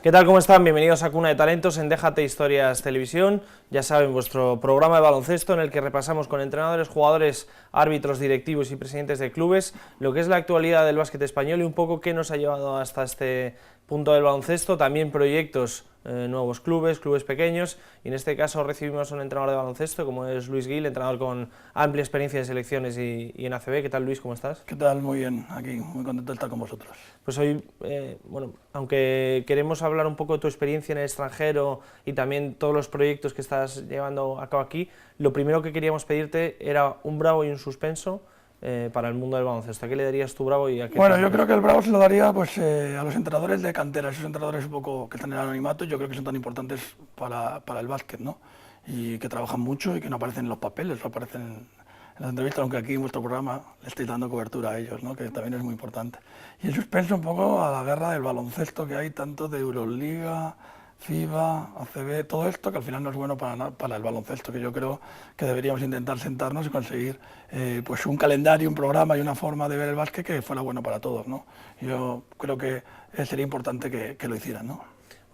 ¿Qué tal? ¿Cómo están? Bienvenidos a Cuna de Talentos en Déjate Historias Televisión. Ya saben, vuestro programa de baloncesto en el que repasamos con entrenadores, jugadores, árbitros, directivos y presidentes de clubes lo que es la actualidad del básquet español y un poco qué nos ha llevado hasta este punto del baloncesto, también proyectos, nuevos clubes pequeños, y en este caso recibimos a un entrenador de baloncesto como es Luis Gil, entrenador con amplia experiencia en selecciones y en ACB. ¿Qué tal, Luis? ¿Cómo estás? ¿Qué tal? Muy bien, aquí, muy contento de estar con vosotros. Pues hoy, bueno, aunque queremos hablar un poco de tu experiencia en el extranjero y también todos los proyectos que estás llevando a cabo aquí, lo primero que queríamos pedirte era un bravo y un suspenso para el mundo del baloncesto. ¿A qué le darías tu bravo y a qué? Bueno, yo creo que el bravo se lo daría pues, a los entrenadores de cantera, esos entrenadores un poco que están en el anonimato, yo creo que son tan importantes para el básquet, ¿no? Y que trabajan mucho y que no aparecen en los papeles, no aparecen en las entrevistas, aunque aquí en vuestro programa le estáis dando cobertura a ellos, ¿no? Que también es muy importante. Y el suspenso un poco a la guerra del baloncesto que hay, tanto de Euroliga, FIBA, ACB, todo esto que al final no es bueno para el baloncesto, que yo creo que deberíamos intentar sentarnos y conseguir pues un calendario, un programa y una forma de ver el básquet que fuera bueno para todos, ¿no? Yo creo que sería importante que lo hicieran, ¿no?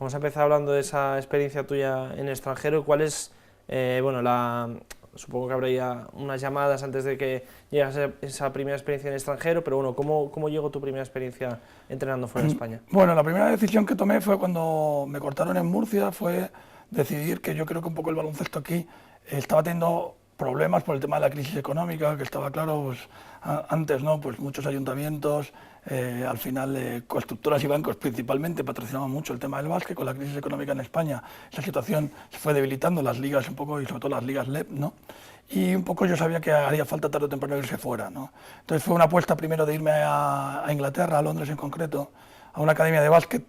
Vamos a empezar hablando de esa experiencia tuya en el extranjero. ¿Cuál es, bueno, supongo que habrá ya unas llamadas antes de que llegase esa primera experiencia en el extranjero, pero bueno, ¿cómo llegó tu primera experiencia entrenando fuera de España? Bueno, la primera decisión que tomé fue cuando me cortaron en Murcia, fue decidir que yo creo que un poco el baloncesto aquí estaba teniendo problemas por el tema de la crisis económica, que estaba claro, pues, antes, ¿no? Pues muchos ayuntamientos, al final constructoras y bancos principalmente patrocinaban mucho el tema del básquet. Con la crisis económica en España esa situación se fue debilitando, las ligas un poco y sobre todo las ligas LEP, ¿no? Y un poco yo sabía que haría falta tarde o temprano irse fuera, ¿no? Entonces fue una apuesta primero de irme a Inglaterra, a Londres en concreto, a una academia de básquet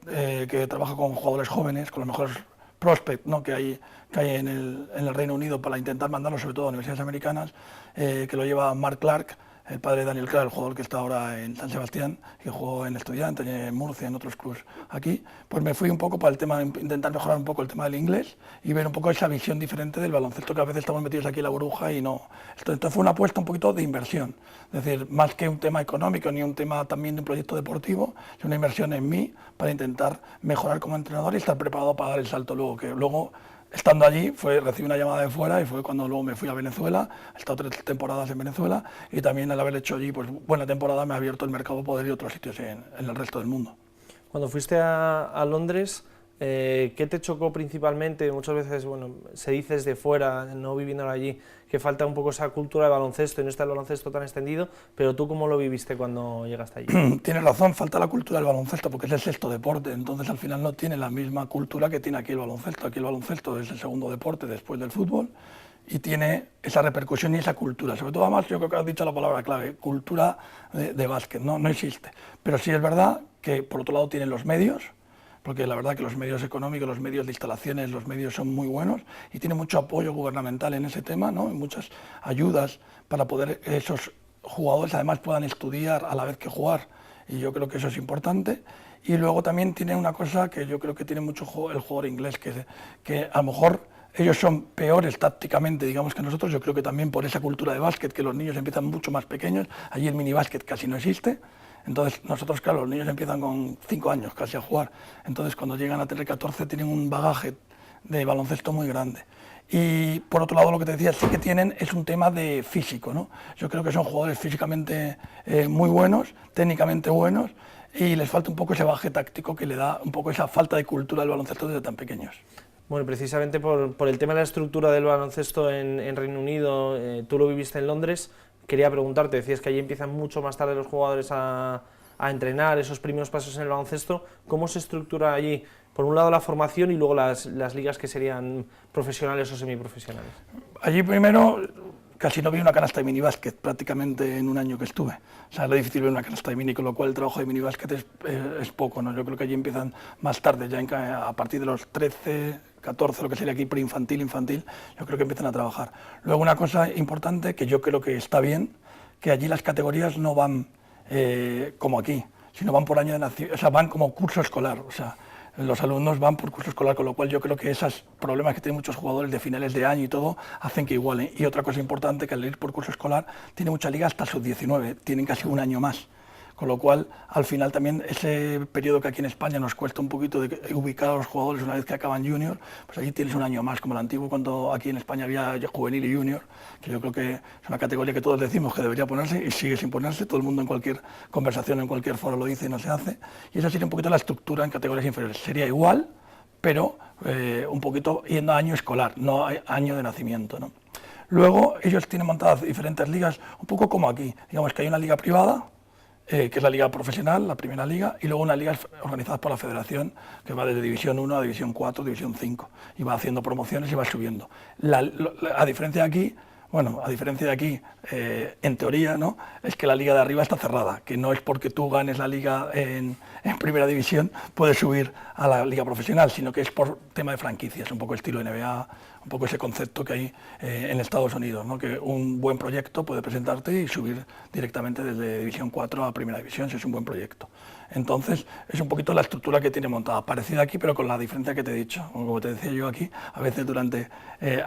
que trabaja con jugadores jóvenes, con los mejores prospects, ¿no? que hay en el Reino Unido, para intentar mandarlos sobre todo a universidades americanas, que lo lleva Mark Clark, el padre de Daniel Clark, el jugador que está ahora en San Sebastián, que jugó en Estudiantes, en Murcia, en otros clubes aquí. Pues me fui un poco para el tema, intentar mejorar un poco el tema del inglés y ver un poco esa visión diferente del baloncesto, que a veces estamos metidos aquí en la burbuja y no. Entonces fue una apuesta un poquito de inversión, es decir, más que un tema económico ni un tema también de un proyecto deportivo, es una inversión en mí para intentar mejorar como entrenador y estar preparado para dar el salto luego, que luego, estando allí, recibí una llamada de fuera y fue cuando luego me fui a Venezuela. He estado 3 temporadas en Venezuela y también al haber hecho allí pues, buena temporada me ha abierto el mercado a poder ir a otros sitios en el resto del mundo. Cuando fuiste a Londres, ¿qué te chocó principalmente? Muchas veces, bueno, se dice desde fuera, no viviendo allí, que falta un poco esa cultura de baloncesto y no está el baloncesto tan extendido, pero ¿tú cómo lo viviste cuando llegaste allí? Tienes razón, falta la cultura del baloncesto porque es el sexto deporte, entonces al final no tiene la misma cultura que tiene aquí el baloncesto. Aquí el baloncesto es el segundo deporte después del fútbol y tiene esa repercusión y esa cultura. Sobre todo, además, yo creo que has dicho la palabra clave, cultura de básquet, no existe. Pero sí es verdad que por otro lado tienen los medios, porque la verdad que los medios económicos, los medios de instalaciones, los medios son muy buenos y tiene mucho apoyo gubernamental en ese tema, ¿no? Y muchas ayudas para poder esos jugadores además puedan estudiar a la vez que jugar, y yo creo que eso es importante. Y luego también tiene una cosa que yo creo que tiene mucho el jugador inglés, que a lo mejor ellos son peores tácticamente, digamos, que nosotros. Yo creo que también por esa cultura de básquet, que los niños empiezan mucho más pequeños, allí el minibásquet casi no existe. Entonces nosotros, claro, los niños empiezan con 5 años casi a jugar, entonces cuando llegan a tener 14 tienen un bagaje de baloncesto muy grande. Y por otro lado, lo que te decía, sí que tienen es un tema de físico, ¿no? Yo creo que son jugadores físicamente muy buenos, técnicamente buenos, y les falta un poco ese bagaje táctico que le da un poco esa falta de cultura del baloncesto desde tan pequeños. Bueno, precisamente por el tema de la estructura del baloncesto en Reino Unido, tú lo viviste en Londres. Quería preguntarte, decías que allí empiezan mucho más tarde los jugadores a a entrenar esos primeros pasos en el baloncesto, ¿cómo se estructura allí? Por un lado la formación y luego las ligas que serían profesionales o semiprofesionales. Allí primero casi no vi una canasta de minibásquet prácticamente en un año que estuve. O sea, era difícil ver una canasta de mini, con lo cual el trabajo de minibásquet es poco, ¿no? Yo creo que allí empiezan más tarde, ya a partir de los 13, 14, lo que sería aquí preinfantil, infantil, yo creo que empiezan a trabajar. Luego una cosa importante que yo creo que está bien, que allí las categorías no van como aquí, sino van por año de nacimiento, o sea, van como curso escolar, o sea, los alumnos van por curso escolar, con lo cual yo creo que esos problemas que tienen muchos jugadores de finales de año y todo, hacen que igualen. Y otra cosa importante, que al ir por curso escolar, tiene mucha liga hasta sub-19, tienen casi un año más. Con lo cual, al final también ese periodo que aquí en España nos cuesta un poquito de ubicar a los jugadores una vez que acaban junior, pues allí tienes un año más, como el antiguo cuando aquí en España había juvenil y junior, que yo creo que es una categoría que todos decimos que debería ponerse y sigue sin ponerse, todo el mundo en cualquier conversación, en cualquier foro lo dice y no se hace, y esa sería un poquito la estructura en categorías inferiores. Sería igual, pero un poquito yendo a año escolar, no a año de nacimiento, ¿no? Luego ellos tienen montadas diferentes ligas, un poco como aquí, digamos que hay una liga privada, que es la liga profesional, la primera liga, y luego una liga organizada por la federación, que va desde División 1 a División 4, División 5, y va haciendo promociones y va subiendo. A diferencia de aquí, bueno, a diferencia de aquí, en teoría, ¿no?, es que la liga de arriba está cerrada, que no es porque tú ganes la liga en primera división, puedes subir a la liga profesional, sino que es por tema de franquicias, un poco estilo NBA, un poco ese concepto que hay en Estados Unidos, ¿no?, que un buen proyecto puede presentarte y subir directamente desde División 4 a Primera División si es un buen proyecto. Entonces, es un poquito la estructura que tiene montada, parecida aquí, pero con la diferencia que te he dicho. Como te decía yo aquí, a veces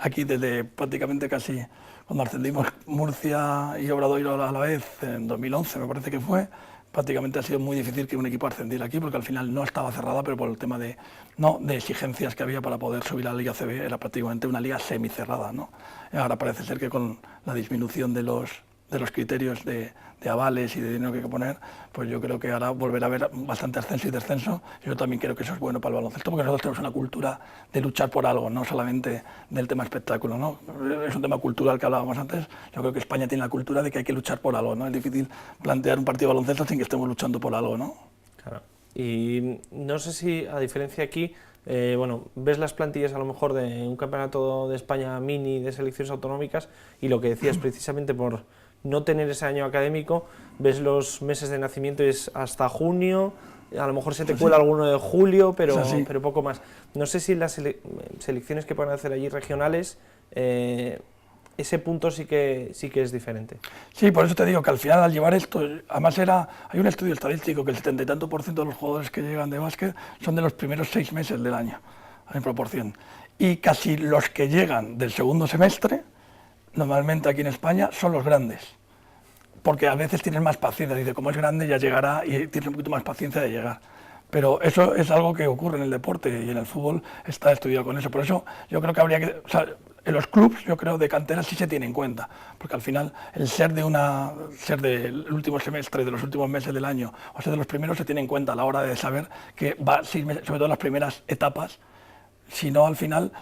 aquí desde prácticamente casi cuando ascendimos Murcia y Obradoiro a la vez, en 2011 me parece que fue, prácticamente ha sido muy difícil que un equipo ascendiera aquí, porque al final no estaba cerrada, pero por el tema de exigencias que había para poder subir a la Liga CB, era prácticamente una liga semicerrada, ¿no? Ahora parece ser que con la disminución de los criterios de avales y de dinero que hay que poner, pues yo creo que ahora volverá a haber bastante ascenso y descenso. Yo también creo que eso es bueno para el baloncesto, porque nosotros tenemos una cultura de luchar por algo, no solamente del tema espectáculo, ¿no? Es un tema cultural que hablábamos antes. Yo creo que España tiene la cultura de que hay que luchar por algo, ¿no? Es difícil plantear un partido de baloncesto sin que estemos luchando por algo, ¿no? Claro. Y no sé si, a diferencia aquí, bueno, ves las plantillas a lo mejor de un campeonato de España mini de selecciones autonómicas y lo que decías precisamente por no tener ese año académico, ves los meses de nacimiento y es hasta junio, a lo mejor se te cuela alguno de julio, pero poco más. No sé si en las selecciones que pueden hacer allí regionales, ese punto sí que es diferente. Sí, por eso te digo que al final al llevar esto, además hay un estudio estadístico que el 70 y tanto % de los jugadores que llegan de básquet son de los primeros 6 meses del año, en proporción. Y casi los que llegan del segundo semestre, normalmente aquí en España, son los grandes. Porque a veces tienes más paciencia, dice, como es grande ya llegará y tienes un poquito más paciencia de llegar. Pero eso es algo que ocurre en el deporte y en el fútbol está estudiado con eso. Por eso yo creo que habría que... O sea, en los clubes, yo creo, de cantera sí se tiene en cuenta, porque al final el ser del último semestre, de los últimos meses del año, o ser de los primeros, se tiene en cuenta a la hora de saber que va 6 meses, sobre todo en las primeras etapas. Si no, al final,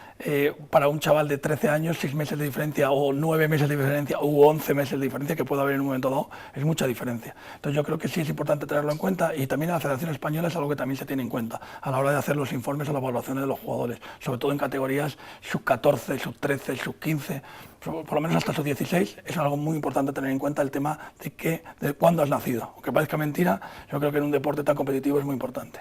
para un chaval de 13 años, 6 meses de diferencia, o 9 meses de diferencia, o 11 meses de diferencia, que puede haber en un momento dado, es mucha diferencia. Entonces yo creo que sí es importante tenerlo en cuenta, y también en la Federación Española es algo que también se tiene en cuenta a la hora de hacer los informes o las evaluaciones de los jugadores, sobre todo en categorías sub-14, sub-13, sub-15, por lo menos hasta sub-16, es algo muy importante tener en cuenta el tema de cuándo has nacido. Aunque parezca mentira, yo creo que en un deporte tan competitivo es muy importante.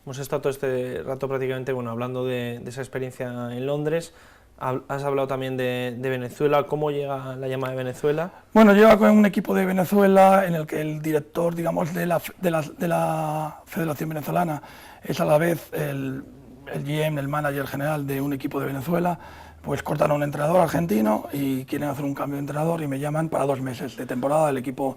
Hemos estado todo este rato prácticamente hablando de esa experiencia en Londres. Has hablado también de Venezuela. ¿Cómo llega la llama de Venezuela? Bueno, llega con un equipo de Venezuela en el que el director, digamos, de la Federación Venezolana es a la vez el GM, el manager general de un equipo de Venezuela. Pues cortan a un entrenador argentino y quieren hacer un cambio de entrenador y me llaman para 2 meses de temporada. El equipo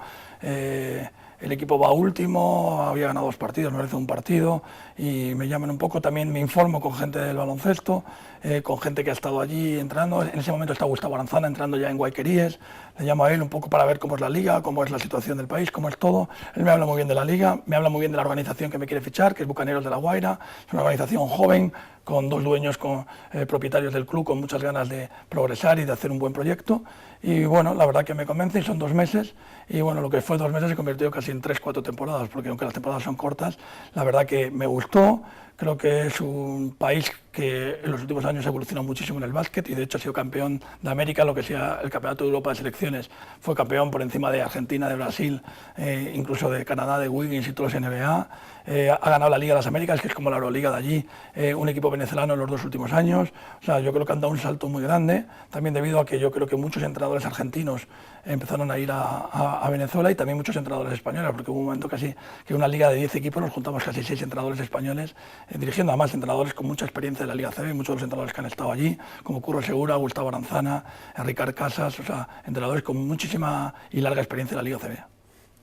va último, había ganado 2 partidos, me parece un partido, y me llaman un poco, también me informo con gente del baloncesto, con gente que ha estado allí entrenando. En ese momento está Gustavo Aranzana entrando ya en Guayqueríes, le llamo a él un poco para ver cómo es la liga, cómo es la situación del país, cómo es todo. Él me habla muy bien de la liga, me habla muy bien de la organización que me quiere fichar, que es Bucaneros de La Guaira, es una organización joven, con 2 dueños propietarios del club, con muchas ganas de progresar y de hacer un buen proyecto. Y bueno, la verdad que me convence, y son 2 meses, y bueno, lo que fue 2 meses se convirtió casi casi en 3-4 temporadas, porque aunque las temporadas son cortas, la verdad que me gustó. Creo que es un país que en los últimos años ha evolucionado muchísimo en el básquet y de hecho ha sido campeón de América, lo que sea el Campeonato de Europa de Selecciones. Fue campeón por encima de Argentina, de Brasil, incluso de Canadá, de Wiggins y todos los NBA. Ha ganado la Liga de las Américas, que es como la Euroliga de allí, un equipo venezolano en los 2 últimos años. O sea, yo creo que han dado un salto muy grande, también debido a que yo creo que muchos entrenadores argentinos empezaron a ir a Venezuela y también muchos entrenadores españoles, porque hubo un momento casi que una liga de 10 equipos nos juntamos casi 6 entrenadores españoles dirigiendo, además entrenadores con mucha experiencia de la Liga CB, muchos de los entrenadores que han estado allí, como Curro Segura, Gustavo Aranzana, Ricard Casas, o sea, entrenadores con muchísima y larga experiencia en la Liga CB.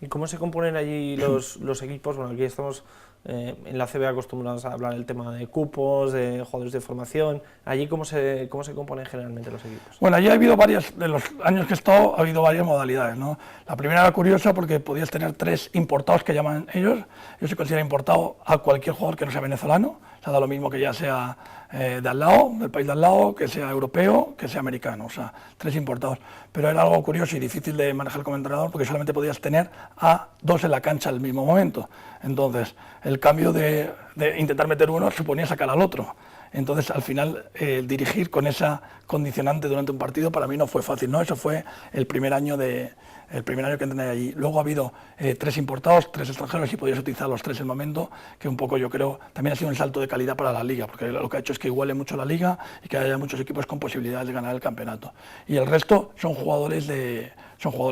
¿Y cómo se componen allí los equipos? Bueno, aquí estamos en la CB acostumbrados a hablar del tema de cupos, de jugadores de formación. ¿Allí cómo se componen generalmente los equipos? Bueno, allí ha habido varias, de los años que he estado, ha habido varias modalidades, ¿no? La primera era curiosa porque podías tener 3 importados que llaman ellos. Yo se considera importado a cualquier jugador que no sea venezolano. O sea, da lo mismo que ya sea de al lado, del país de al lado, que sea europeo, que sea americano. O sea, 3 importados. Pero era algo curioso y difícil de manejar como entrenador porque solamente podías tener a 2 en la cancha al mismo momento. Entonces, el cambio de intentar meter uno suponía sacar al otro. Entonces, al final, dirigir con esa condicionante durante un partido para mí no fue fácil, ¿no? Eso fue el primer año que entrené allí. Luego ha habido 3 importados, 3 extranjeros y podías utilizar los 3 en el momento, que un poco yo creo también ha sido un salto de calidad para la liga, porque lo que ha hecho es que iguale mucho la liga y que haya muchos equipos con posibilidades de ganar el campeonato. Y el resto son jugadores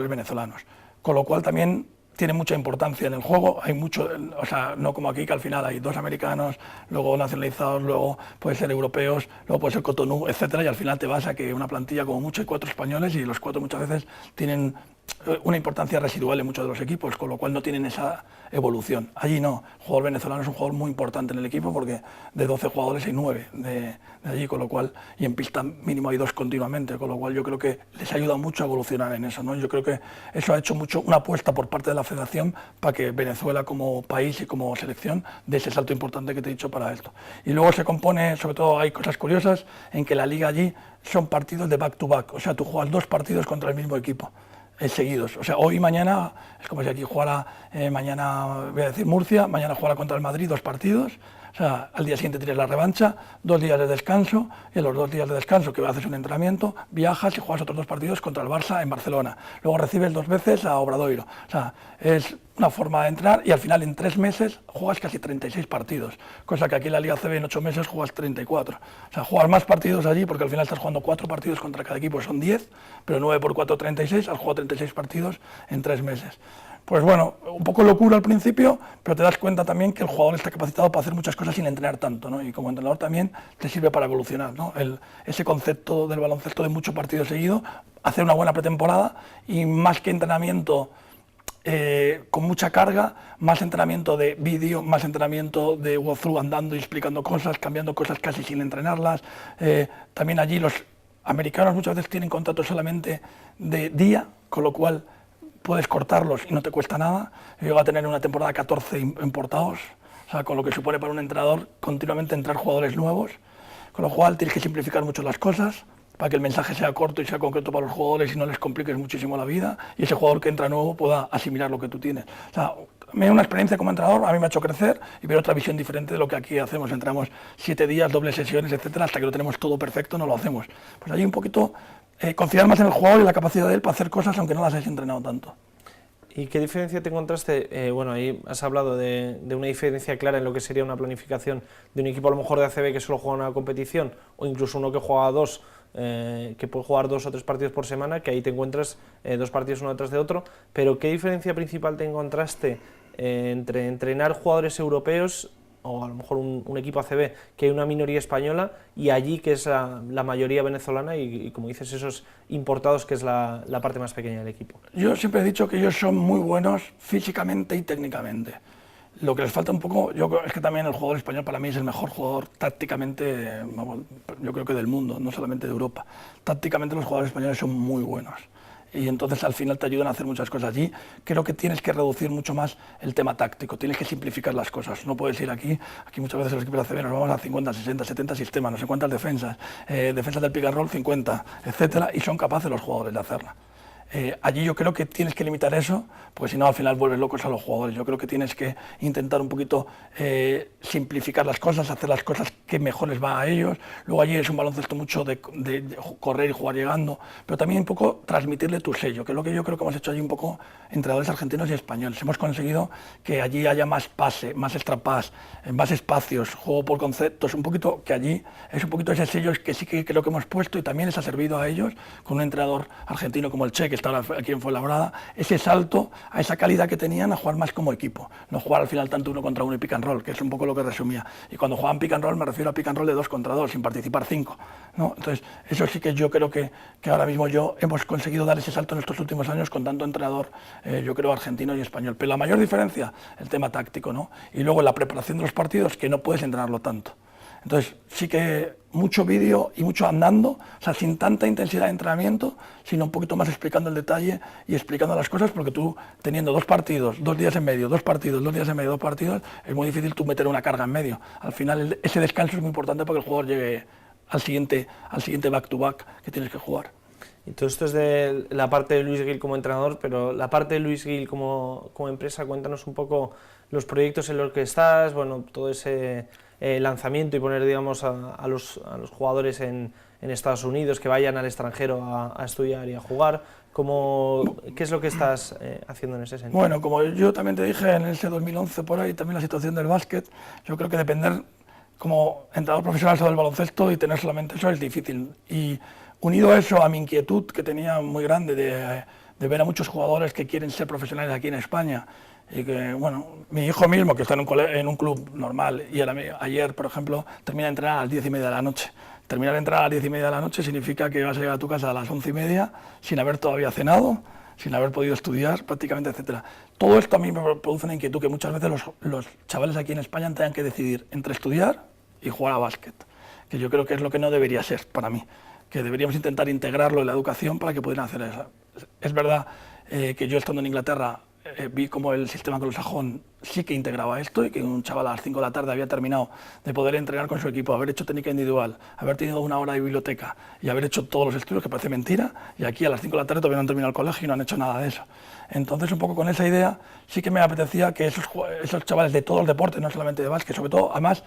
venezolanos, con lo cual también tiene mucha importancia en el juego, hay mucho, o sea, no como aquí que al final hay 2 americanos, luego nacionalizados, luego puede ser europeos, luego puede ser Cotonú, etcétera, y al final te vas a que una plantilla como mucho hay 4 españoles y los 4 muchas veces tienen una importancia residual en muchos de los equipos, con lo cual no tienen esa evolución. Allí no, el jugador venezolano es un jugador muy importante en el equipo porque de 12 jugadores hay 9 de allí, con lo cual, y en pista mínimo hay 2 continuamente, con lo cual yo creo que les ayuda mucho a evolucionar en eso, ¿no? Yo creo que eso ha hecho mucho una apuesta por parte de la federación para que Venezuela como país y como selección dé ese salto importante que te he dicho para esto. Y luego se compone, sobre todo hay cosas curiosas, en que la liga allí son partidos de back to back, o sea, tú juegas 2 partidos contra el mismo equipo. Seguidos, o sea, hoy y mañana, es como si aquí jugara, mañana voy a decir Murcia, mañana jugara contra el Madrid 2 partidos, o sea, al día siguiente tienes la revancha, 2 días de descanso, y en los 2 días de descanso que haces un entrenamiento, viajas y juegas otros 2 partidos contra el Barça en Barcelona, luego recibes 2 veces a Obradoiro, o sea, es una forma de entrenar y al final en 3 meses juegas casi 36 partidos, cosa que aquí en la Liga CB en 8 meses juegas 34. O sea, juegas más partidos allí porque al final estás jugando 4 partidos contra cada equipo, son 10, pero 9 por 4, 36, has jugado 36 partidos en 3 meses. Pues bueno, un poco locura al principio, pero te das cuenta también que el jugador está capacitado para hacer muchas cosas sin entrenar tanto, ¿no? Y como entrenador también te sirve para evolucionar, ¿no? Ese concepto del baloncesto de mucho partido seguido, hacer una buena pretemporada y más que entrenamiento con mucha carga, más entrenamiento de vídeo, más entrenamiento de walkthrough andando y explicando cosas, cambiando cosas casi sin entrenarlas. También allí los americanos muchas veces tienen contratos solamente de día, con lo cual puedes cortarlos y no te cuesta nada. Yo llego a tener una temporada 14 importados, o sea, con lo que supone para un entrenador continuamente entrar jugadores nuevos, con lo cual tienes que simplificar mucho las cosas para que el mensaje sea corto y sea concreto para los jugadores y no les compliques muchísimo la vida y ese jugador que entra nuevo pueda asimilar lo que tú tienes. O sea, me da una experiencia como entrenador, a mí me ha hecho crecer y ver otra visión diferente de lo que aquí hacemos. Entramos 7 días, dobles sesiones, etcétera, hasta que lo tenemos todo perfecto, no lo hacemos. Pues allí un poquito confiar más en el jugador y la capacidad de él para hacer cosas aunque no las hayas entrenado tanto. ¿Y qué diferencia te encontraste? Bueno, ahí has hablado de una diferencia clara en lo que sería una planificación de un equipo a lo mejor de ACB que solo juega una competición o incluso uno que juega 2, que puede jugar 2 o 3 partidos por semana, que ahí te encuentras 2 partidos uno detrás de otro, pero ¿qué diferencia principal te encontraste entre entrenar jugadores europeos o a lo mejor un equipo ACB que hay una minoría española y allí que es la mayoría venezolana y como dices esos importados que es la parte más pequeña del equipo? Yo siempre he dicho que ellos son muy buenos físicamente y técnicamente. Lo que les falta un poco, yo creo, es que también el jugador español para mí es el mejor jugador tácticamente, yo creo que del mundo, no solamente de Europa. Tácticamente los jugadores españoles son muy buenos. Y entonces al final te ayudan a hacer muchas cosas. Allí creo que tienes que reducir mucho más el tema táctico, tienes que simplificar las cosas. No puedes ir aquí muchas veces los equipos de ACB nos vamos a 50, 60, 70 sistemas, no sé cuántas defensas, defensas del pick and roll 50, etcétera, y son capaces los jugadores de hacerla. Allí yo creo que tienes que limitar eso, porque si no al final vuelves locos a los jugadores. Yo creo que tienes que intentar un poquito simplificar las cosas, hacer las cosas que mejor les va a ellos. Luego allí es un baloncesto mucho de correr y jugar llegando, pero también un poco transmitirle tu sello, que es lo que yo creo que hemos hecho allí un poco entrenadores argentinos y españoles. Hemos conseguido que allí haya más pase, más extra pass, más espacios, juego por conceptos, un poquito que allí es un poquito ese sello que sí que creo que hemos puesto y también les ha servido a ellos con un entrenador argentino como el Che, que está ahora aquí en Fuenlabrada, ese salto a esa calidad que tenían a jugar más como equipo, no jugar al final tanto uno contra uno y pick and roll, que es un poco lo que resumía. Y cuando juegan pick and roll me refiero a pick and roll de 2 contra 2, sin participar 5, ¿no? Entonces, eso sí que yo creo que ahora mismo hemos conseguido dar ese salto en estos últimos años con tanto entrenador, yo creo, argentino y español. Pero la mayor diferencia, el tema táctico, ¿no? Y luego la preparación de los partidos, que no puedes entrenarlo tanto. Entonces, sí que mucho vídeo y mucho andando, o sea, sin tanta intensidad de entrenamiento, sino un poquito más explicando el detalle y explicando las cosas, porque tú, teniendo 2 partidos, 2 días en medio, 2 partidos, 2 días en medio, 2 partidos, es muy difícil tú meter una carga en medio. Al final, ese descanso es muy importante para que el jugador llegue al siguiente back-to-back que tienes que jugar. Y todo esto es de la parte de Luis Gil como entrenador, pero la parte de Luis Gil como empresa, cuéntanos un poco los proyectos en los que estás, bueno, todo ese lanzamiento y poner, digamos, a los jugadores en Estados Unidos, que vayan al extranjero a estudiar y a jugar. ¿Qué es lo que estás haciendo en ese sentido? Bueno, como yo también te dije en ese 2011 por ahí, también la situación del básquet, yo creo que depender como entrenador profesional sobre el baloncesto y tener solamente eso es difícil. Y unido a eso, a mi inquietud que tenía muy grande de ver a muchos jugadores que quieren ser profesionales aquí en España, y que, bueno, mi hijo mismo, que está en un club normal, y ayer, por ejemplo, termina de entrenar a las 10:30 de la noche. Terminar de entrenar a las 10:30 de la noche significa que vas a llegar a tu casa a las 11:30 sin haber todavía cenado, sin haber podido estudiar, prácticamente, etcétera. Todo esto a mí me produce una inquietud que muchas veces los chavales aquí en España tengan que decidir entre estudiar y jugar a básquet, que yo creo que es lo que no debería ser para mí, que deberíamos intentar integrarlo en la educación para que pudieran hacer eso. Es verdad que yo estando en Inglaterra vi como el sistema anglosajón sí que integraba esto y que un chaval a las 5 de la tarde había terminado de poder entrenar con su equipo, haber hecho técnica individual, haber tenido 1 hora de biblioteca y haber hecho todos los estudios, que parece mentira, y aquí a las 5 de la tarde todavía no han terminado el colegio y no han hecho nada de eso. Entonces, un poco con esa idea, sí que me apetecía que esos chavales de todos los deportes, no solamente de básquet, sobre todo, además,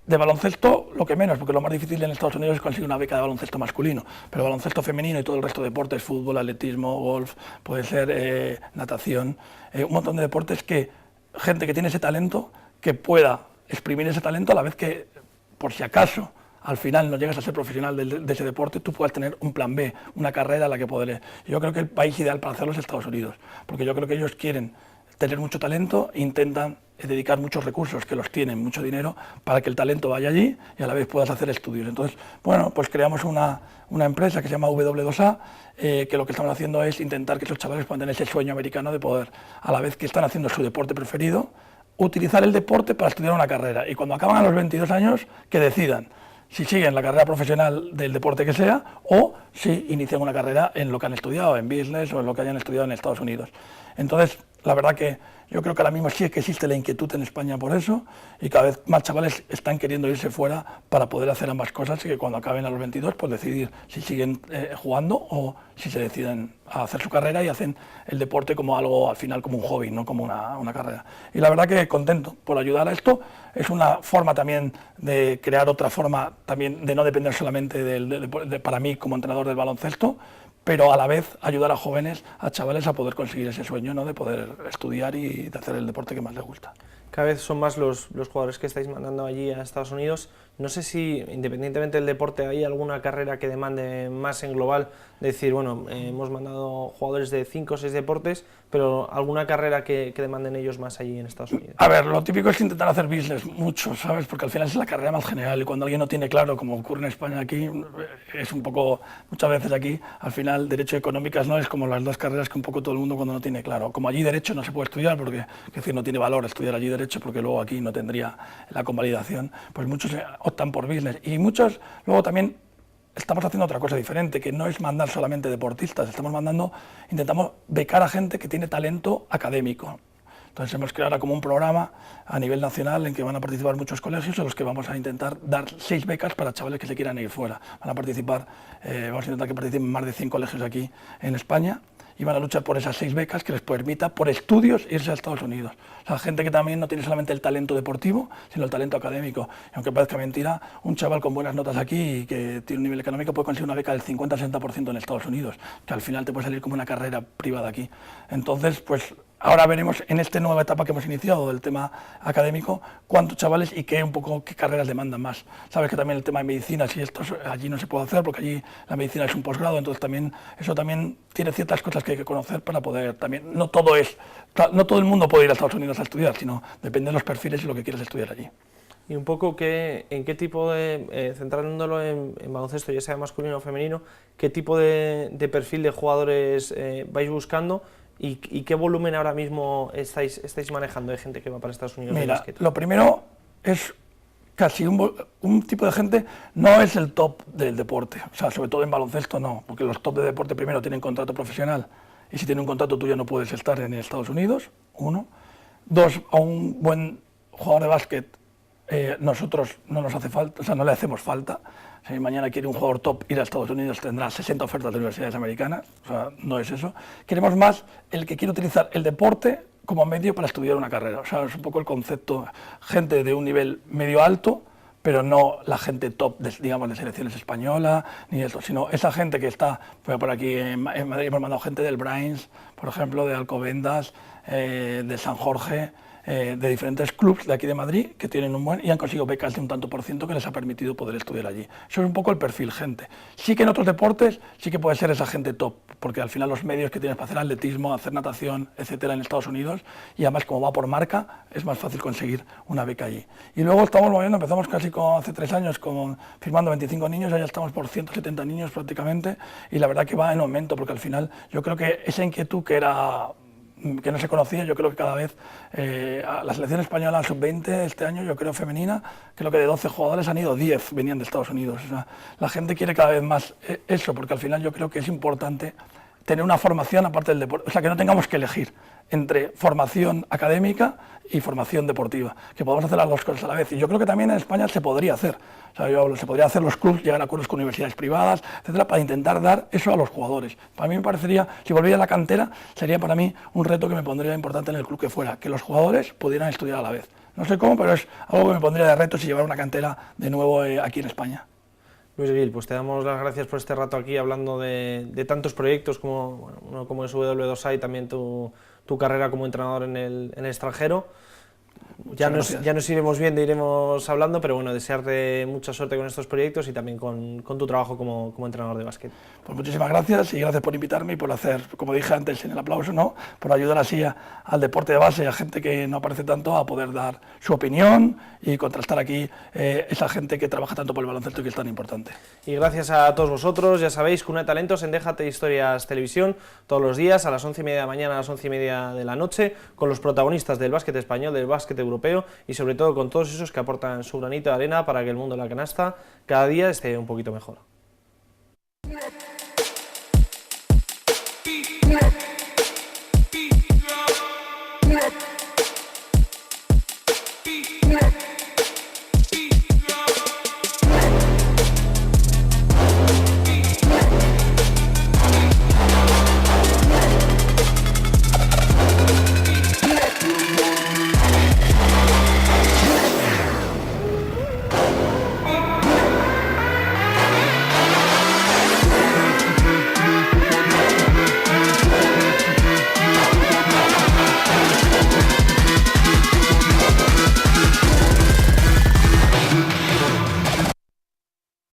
de baloncesto, lo que menos, porque lo más difícil en Estados Unidos es conseguir una beca de baloncesto masculino, pero baloncesto femenino y todo el resto de deportes, fútbol, atletismo, golf, puede ser natación, un montón de deportes que gente que tiene ese talento, que pueda exprimir ese talento a la vez que, por si acaso, al final no llegas a ser profesional de ese deporte, tú puedas tener un plan B, una carrera a la que poder. Yo creo que el país ideal para hacerlo es Estados Unidos, porque yo creo que ellos quieren tener mucho talento e intentan dedicar muchos recursos, que los tienen, mucho dinero, para que el talento vaya allí y a la vez puedas hacer estudios. Entonces, bueno, pues creamos una empresa que se llama W2A, que lo que estamos haciendo es intentar que esos chavales puedan tener ese sueño americano de poder, a la vez que están haciendo su deporte preferido, utilizar el deporte para estudiar una carrera. Y cuando acaban a los 22 años, que decidan si siguen la carrera profesional del deporte que sea o si inician una carrera en lo que han estudiado, en business o en lo que hayan estudiado en Estados Unidos. Entonces, la verdad que yo creo que ahora mismo sí que existe la inquietud en España por eso y cada vez más chavales están queriendo irse fuera para poder hacer ambas cosas y que cuando acaben a los 22 pues decidir si siguen jugando o si se deciden a hacer su carrera y hacen el deporte como algo al final como un hobby, no como una carrera. Y la verdad que contento por ayudar a esto. Es una forma también de crear otra forma también de no depender solamente para mí como entrenador del baloncesto, pero a la vez ayudar a jóvenes, a chavales a poder conseguir ese sueño, ¿no?, de poder estudiar y de hacer el deporte que más les gusta. Cada vez son más los jugadores que estáis mandando allí a Estados Unidos. No sé si, independientemente del deporte, hay alguna carrera que demande más en global, de decir, bueno, hemos mandado jugadores de 5 o 6 deportes, pero alguna carrera que demanden ellos más allí en Estados Unidos. A ver, lo típico es intentar hacer business mucho, ¿sabes? Porque al final es la carrera más general y cuando alguien no tiene claro, como ocurre en España aquí, es un poco, muchas veces aquí, al final, derecho y económicas no es como las dos carreras que un poco todo el mundo cuando no tiene claro. Como allí derecho no se puede estudiar porque, es decir, no tiene valor estudiar allí derecho porque luego aquí no tendría la convalidación, pues muchos optan por business y muchos luego también estamos haciendo otra cosa diferente, que no es mandar solamente deportistas, intentamos becar a gente que tiene talento académico. Entonces hemos creado como un programa a nivel nacional en que van a participar muchos colegios en los que vamos a intentar dar 6 becas para chavales que se quieran ir fuera. Van a participar, vamos a intentar que participen más de 100 colegios aquí en España y van a luchar por esas 6 becas que les permita por estudios irse a Estados Unidos. O sea, gente que también no tiene solamente el talento deportivo, sino el talento académico. Y aunque parezca mentira, un chaval con buenas notas aquí y que tiene un nivel económico puede conseguir una beca del 50-60% en Estados Unidos, que al final te puede salir como una carrera privada aquí. Entonces, pues ahora veremos en esta nueva etapa que hemos iniciado del tema académico cuántos chavales y un poco qué carreras demandan más. Sabes que también el tema de medicina, si esto allí no se puede hacer porque allí la medicina es un posgrado, entonces también eso también tiene ciertas cosas que hay que conocer para poder también, no todo el mundo puede ir a Estados Unidos a estudiar, sino depende de los perfiles y lo que quieres estudiar allí. Y un poco en qué tipo de, centrándolo en baloncesto, ya sea masculino o femenino, qué tipo de perfil de jugadores vais buscando y qué volumen ahora mismo estáis manejando de gente que va para Estados Unidos. Mira, de básquet. Lo primero es casi un tipo de gente, no es el top del deporte, o sea, sobre todo en baloncesto no, porque los top de deporte primero tienen contrato profesional y si tienen un contrato tuyo no puedes estar en Estados Unidos, 1. 2, a un buen jugador de básquet nosotros no nos hace falta, o sea, no le hacemos falta. Si mañana quiere un jugador top ir a Estados Unidos tendrá 60 ofertas de universidades americanas, o sea, no es eso. Queremos más el que quiere utilizar el deporte como medio para estudiar una carrera, o sea, es un poco el concepto, gente de un nivel medio alto, pero no la gente top, digamos, de selecciones españolas, ni eso, sino esa gente que está, por aquí en Madrid hemos mandado gente del Brains, por ejemplo, de Alcobendas, de San Jorge, de diferentes clubes de aquí de Madrid que tienen un buen y han conseguido becas de un tanto por ciento que les ha permitido poder estudiar allí. Eso es un poco el perfil gente. Sí que en otros deportes sí que puede ser esa gente top, porque al final los medios que tienes para hacer atletismo, hacer natación, etcétera, en Estados Unidos, y además como va por marca, es más fácil conseguir una beca allí. Y luego estamos moviendo, empezamos casi hace 3 años firmando 25 niños, ya estamos por 170 niños prácticamente, y la verdad que va en aumento, porque al final yo creo que esa inquietud que no se conocía, yo creo que cada vez la selección española sub-20 este año, yo creo femenina, creo que de 12 jugadores han ido 10, venían de Estados Unidos. O sea, la gente quiere cada vez más eso, porque al final yo creo que es importante tener una formación aparte del deporte, o sea, que no tengamos que elegir entre formación académica y formación deportiva, que podamos hacer las dos cosas a la vez. Y yo creo que también en España se podría hacer. O sea, se podría hacer los clubs, llegar a acuerdos con universidades privadas, etcétera, para intentar dar eso a los jugadores. Para mí me parecería, si volviera a la cantera, sería para mí un reto que me pondría importante en el club que fuera, que los jugadores pudieran estudiar a la vez. No sé cómo, pero es algo que me pondría de reto si llevara una cantera de nuevo aquí en España. Luis Gil, pues te damos las gracias por este rato aquí hablando de tantos proyectos como, uno como es W2A y también tu carrera como entrenador en el extranjero. Ya nos iremos viendo, iremos hablando, pero bueno, desearte mucha suerte con estos proyectos y también con tu trabajo como entrenador de básquet. Pues muchísimas gracias y gracias por invitarme y por hacer, como dije antes en el aplauso, ¿no? Por ayudar así al deporte de base y a gente que no aparece tanto a poder dar su opinión y contrastar aquí esa gente que trabaja tanto por el baloncesto y que es tan importante. Y gracias a todos vosotros, ya sabéis, Cuna de Talentos en Déjate Historias Televisión, todos los días a las 11:30 de la mañana, a las 11:30 de la noche, con los protagonistas del básquet español, del básquet europeo y sobre todo con todos esos que aportan su granito de arena para que el mundo de la canasta cada día esté un poquito mejor.